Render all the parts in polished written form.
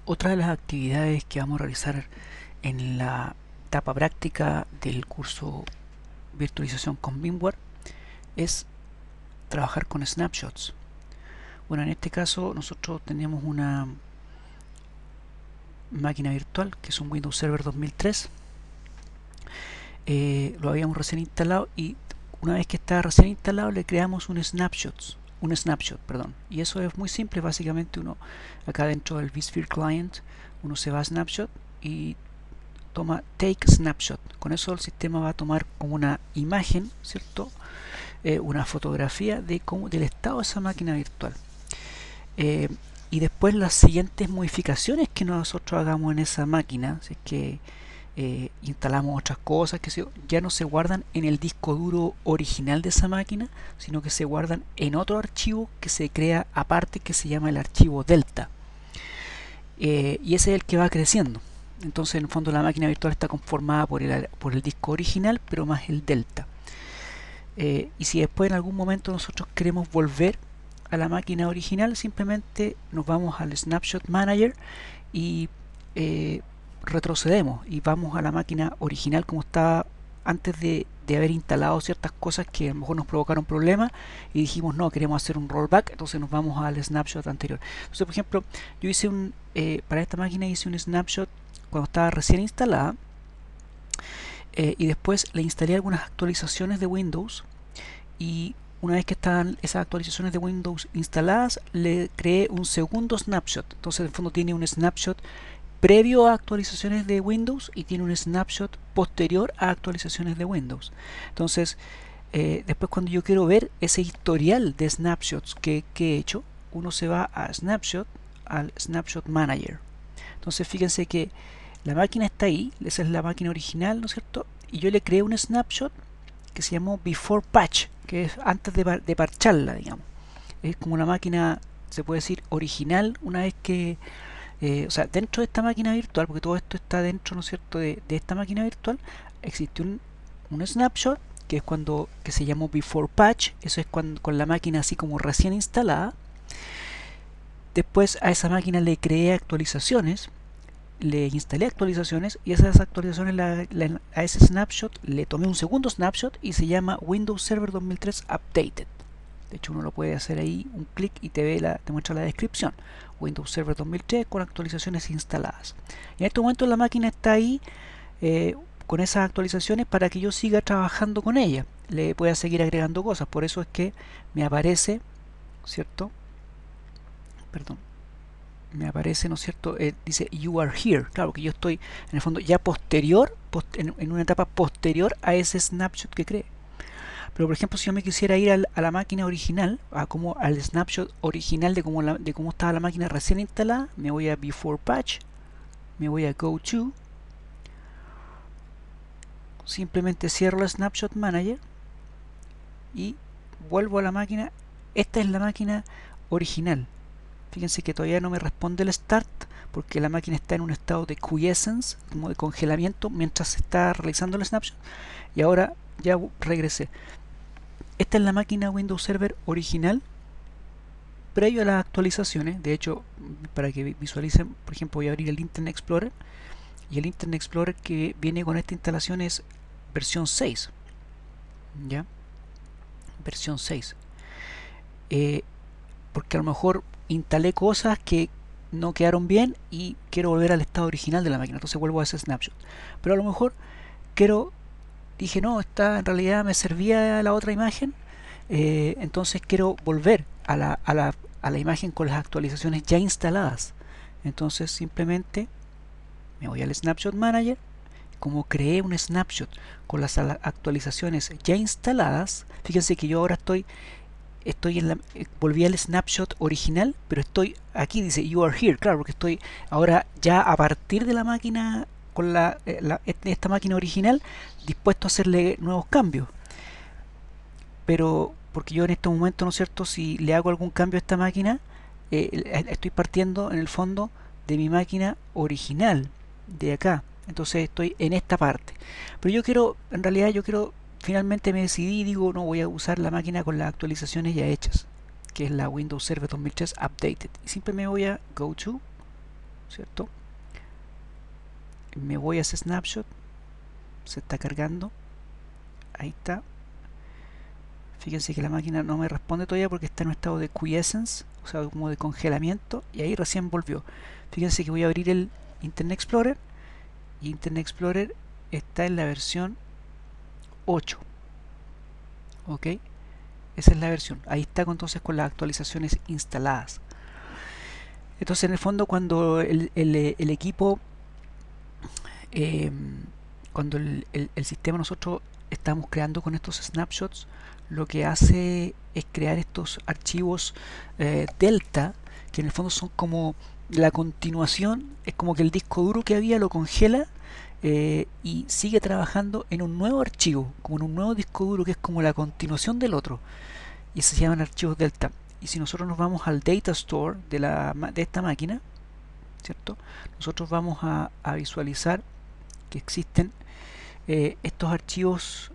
Otra de las actividades que vamos a realizar en la etapa práctica del curso Virtualización con VMware es trabajar con snapshots. Bueno, en este caso nosotros tenemos una máquina virtual que es un Windows Server 2003. Lo habíamos recién instalado y una vez que está recién instalado le creamos un snapshot, perdón. Y eso es muy simple, básicamente uno acá dentro del vSphere Client uno se va a Snapshot y toma Take Snapshot. Con eso el sistema va a tomar como una imagen, ¿cierto? Una fotografía del estado de esa máquina virtual. Eh, y después las siguientes modificaciones que nosotros hagamos en esa máquina, si es que instalamos otras cosas que ya no se guardan en el disco duro original de esa máquina, sino que se guardan en otro archivo que se crea aparte, que se llama el archivo Delta. Y ese es el que va creciendo. Entonces en el fondo la máquina virtual está conformada por el disco original, pero más el Delta. Y si después en algún momento nosotros queremos volver a la máquina original, simplemente nos vamos al Snapshot Manager y retrocedemos y vamos a la máquina original como estaba antes de haber instalado ciertas cosas que a lo mejor nos provocaron problemas y dijimos no, queremos hacer un rollback, entonces nos vamos al snapshot anterior. Entonces, por ejemplo, yo hice para esta máquina hice un snapshot cuando estaba recién instalada y después le instalé algunas actualizaciones de Windows y una vez que están esas actualizaciones de Windows instaladas le creé un segundo snapshot. Entonces en el fondo tiene un snapshot previo a actualizaciones de Windows y tiene un snapshot posterior a actualizaciones de Windows. Entonces después cuando yo quiero ver ese historial de snapshots que he hecho, uno se va a Snapshot, al Snapshot Manager. Entonces fíjense que la máquina está ahí, esa es la máquina original, ¿no es cierto? Y yo le creé un snapshot que se llamó Before Patch, que es antes de parcharla, digamos. Es como una máquina, se puede decir, original una vez que, o sea, dentro de esta máquina virtual, porque todo esto está dentro, ¿no es cierto?, de esta máquina virtual, existe un snapshot que es que se llamó Before Patch, eso es cuando con la máquina así como recién instalada. Después a esa máquina le creé actualizaciones, le instalé actualizaciones y esas actualizaciones a ese snapshot le tomé un segundo snapshot y se llama Windows Server 2003 Updated. De hecho uno lo puede hacer ahí, un clic y te muestra la descripción. Windows Server 2003 con actualizaciones instaladas. Y en este momento la máquina está ahí con esas actualizaciones para que yo siga trabajando con ella. Le pueda seguir agregando cosas. Por eso es que me aparece, ¿cierto? Perdón, me aparece, ¿no es cierto? Dice you are here. Claro que yo estoy en el fondo ya en una etapa posterior a ese snapshot que creé. Pero por ejemplo, si yo me quisiera ir a la máquina original, al snapshot original de cómo estaba la máquina recién instalada, me voy a Before Patch, me voy a Go To, simplemente cierro el Snapshot Manager y vuelvo a la máquina. Esta es la máquina original. Fíjense que todavía no me responde el start porque la máquina está en un estado de quiescence, como de congelamiento, mientras se está realizando el snapshot. Y ahora ya regresé. Esta es la máquina Windows Server original previo a las actualizaciones. De hecho, para que visualicen, por ejemplo, voy a abrir el Internet Explorer y el Internet Explorer que viene con esta instalación es versión 6. ¿Ya? Versión 6. Porque a lo mejor instalé cosas que no quedaron bien y quiero volver al estado original de la máquina, entonces vuelvo a ese snapshot. Pero a lo mejor dije no, en realidad me servía la otra imagen, entonces quiero volver a la imagen con las actualizaciones ya instaladas. Entonces simplemente me voy al Snapshot Manager. Como creé un snapshot con las actualizaciones ya instaladas, fíjense que yo ahora volví al snapshot original, pero estoy aquí, dice you are here, claro, porque estoy ahora ya a partir de la máquina con esta máquina original dispuesto a hacerle nuevos cambios. Pero porque yo en este momento, ¿no es cierto?, si le hago algún cambio a esta máquina, estoy partiendo en el fondo de mi máquina original de acá. Entonces estoy en esta parte. Pero en realidad finalmente me decidí y digo, no, voy a usar la máquina con las actualizaciones ya hechas, que es la Windows Server 2003 Updated. Y siempre me voy a Go To, ¿cierto? Me voy a ese snapshot, se está cargando, ahí está. Fíjense que la máquina no me responde todavía porque está en un estado de quiescence, o sea, como de congelamiento, y ahí recién volvió. Fíjense que voy a abrir el Internet Explorer, y Internet Explorer está en la versión 8. ¿Ok? Esa es la versión. Ahí está entonces con las actualizaciones instaladas. Entonces, en el fondo, cuando el equipo, eh, cuando el sistema nosotros estamos creando con estos snapshots, lo que hace es crear estos archivos delta, que en el fondo son como la continuación, es como que el disco duro que había lo congela y sigue trabajando en un nuevo archivo, como en un nuevo disco duro que es como la continuación del otro, y se llaman archivos delta. Y si nosotros nos vamos al data store de esta máquina, ¿cierto? Nosotros vamos a visualizar que existen estos archivos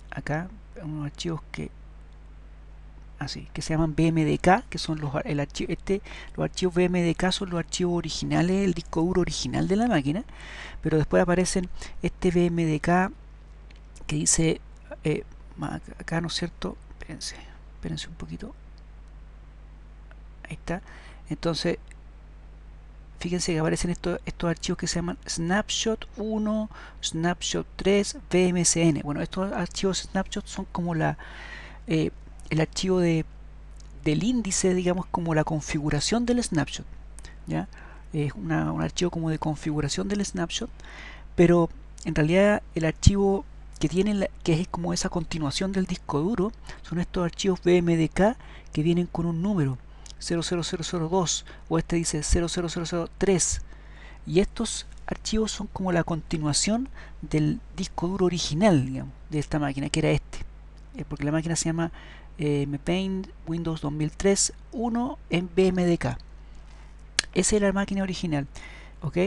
acá, unos archivos que así que se llaman BMDK, que son los archivos BMDK son los archivos originales, el disco duro original de la máquina, pero después aparecen este BMDK que dice acá, ¿no es cierto? Espérense un poquito, ahí está. Entonces fíjense que aparecen estos archivos que se llaman snapshot 1, snapshot 3, BMSN. Bueno, estos archivos snapshot son como el archivo del índice, digamos, como la configuración del snapshot, ¿ya? Es un archivo como de configuración del snapshot, pero en realidad el archivo que es como esa continuación del disco duro, son estos archivos BMDK que vienen con un número 00002, o este dice 00003, y estos archivos son como la continuación del disco duro original, digamos, de esta máquina, que era este, porque la máquina se llama Paint Windows 2003 1 en BMDK. Esa era la máquina original, ¿ok?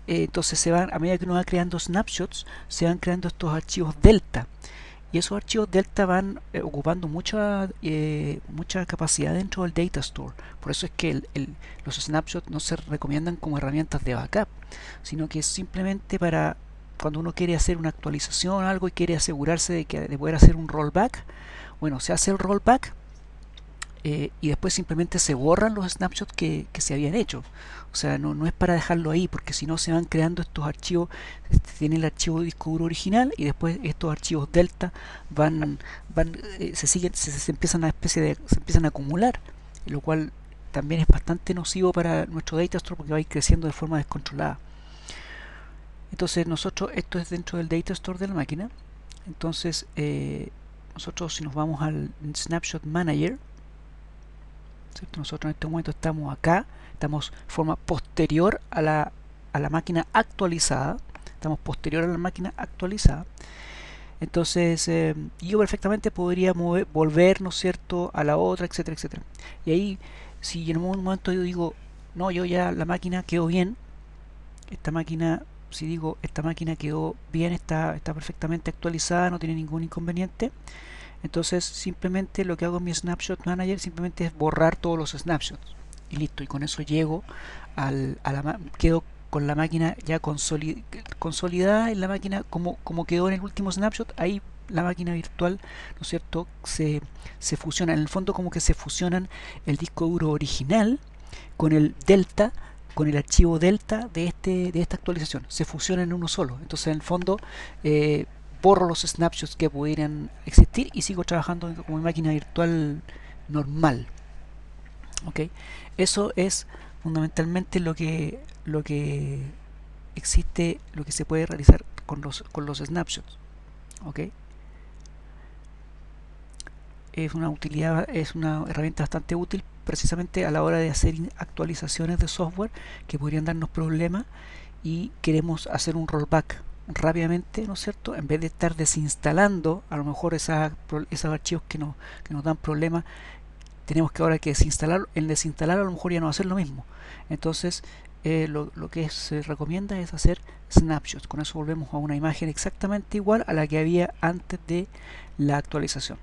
Entonces a medida que uno va creando snapshots, se van creando estos archivos delta, y esos archivos delta van ocupando mucha capacidad dentro del data store. Por eso es que los snapshots no se recomiendan como herramientas de backup, sino que es simplemente para cuando uno quiere hacer una actualización o algo y quiere asegurarse de poder hacer un rollback. Bueno, se hace el rollback y después simplemente se borran los snapshots que se habían hecho. O sea, no es para dejarlo ahí, porque si no se van creando estos archivos. Tiene el archivo de disco duro original y después estos archivos delta se empiezan se empiezan a acumular, lo cual también es bastante nocivo para nuestro data store porque va a ir creciendo de forma descontrolada. Entonces esto es dentro del data store de la máquina. Entonces nosotros, si nos vamos al snapshot manager, ¿cierto? Nosotros en este momento estamos acá, estamos de forma posterior a la máquina actualizada, estamos posterior a la máquina actualizada. Entonces yo perfectamente podría volver, ¿no es cierto?, a la otra, etcétera, etcétera. Y ahí, si en un momento yo digo, no, yo ya la máquina quedó bien, esta máquina, si digo, esta máquina quedó bien, está perfectamente actualizada, no tiene ningún inconveniente, entonces simplemente lo que hago en mi Snapshot Manager simplemente es borrar todos los snapshots y listo, y con eso llego quedo con la máquina ya consolidada en la máquina como quedó en el último snapshot. Ahí la máquina virtual, ¿no es cierto?, se fusiona, en el fondo como que se fusionan el disco duro original con el delta, con el archivo delta de esta actualización, se fusionan en uno solo. Entonces en el fondo borro los snapshots que pudieran existir y sigo trabajando como máquina virtual normal. ¿Ok? Eso es fundamentalmente lo que existe, lo que se puede realizar con los snapshots. ¿Ok? Es una utilidad, es una herramienta bastante útil precisamente a la hora de hacer actualizaciones de software que podrían darnos problemas y queremos hacer un rollback rápidamente, ¿no es cierto? En vez de estar desinstalando a lo mejor esos archivos que nos dan problemas, tenemos que ahora que desinstalar. El desinstalar a lo mejor ya no va a ser lo mismo. Entonces lo que se recomienda es hacer snapshots. Con eso volvemos a una imagen exactamente igual a la que había antes de la actualización.